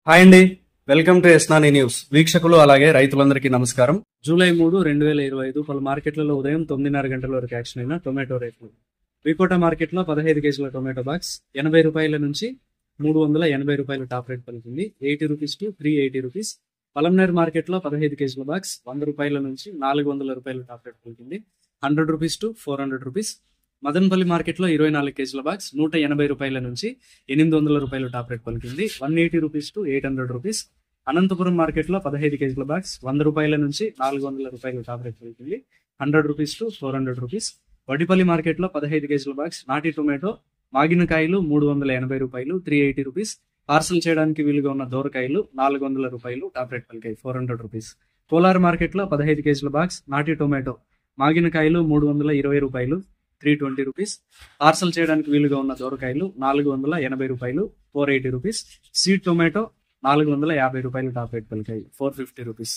Hi అండి, welcome to ఎస్నాని news. వీక్షకులు అలాగే రైతులందరికీ నమస్కారం. జూలై 3, 2025 పలు మార్కెట్లలో ఉదయం 9:30 గంటల వరకు యాక్షన్ అయిన టొమాటో రేట్లు. వికోట మార్కెట్లో 15 కేజీల టొమాటో బాక్స్ 80 రూపాయల నుంచి 380 రూపాయలు టాప్ రేట్ పలికింది. 80 రూపీస్ టు 380 రూపీస్. పలంనేర్ మార్కెట్లో 15 కేజీల బాక్స్ 100 రూపాయల నుంచి 400 రూపాయలు టాప్ రేట్ పలికింది. 100 రూపీస్ టు 400 రూపీస్. మదనపల్లి మార్కెట్లో 24 కేజీల బాక్స్ 180 రూపాయల నుంచి 800 రూపాయలు టాప్ రేట్ పలికింది. 180 రూపీస్ టు 800 రూపీస్. అనంతపురం మార్కెట్లో 15 కేజీల బాక్స్ 100 రూపాయల నుంచి 400 రూపాయలు టాప్ రేట్ పలికింది. 100 రూపీస్ టు 400 రూపీస్. వడిపల్లి మార్కెట్లో 15 కేజీల బాక్స్ నాటి టొమాటో మాగిన కాయలు 380 రూపాయలు 380 రూపీస్. పార్సల్ చేయడానికి వీలుగా ఉన్న దోరకాయలు 400 రూపాయలు టాప్ రేట్ పలికాయి 400 రూపీస్. కోలార్ మార్కెట్లో 15 కేజీల బాక్స్ నాటి టొమాటో మాగిన కాయలు 320 రూపాయలు 320 రూపీస్. పార్సల్ చేయడానికి వీలుగా ఉన్న దోరకాయలు 480 రూపాయలు 480 రూపీస్. సీడ్ టొమాటో 450 రూపాయలు టాప్ రేట్ పలికాయి 450 రూపీస్.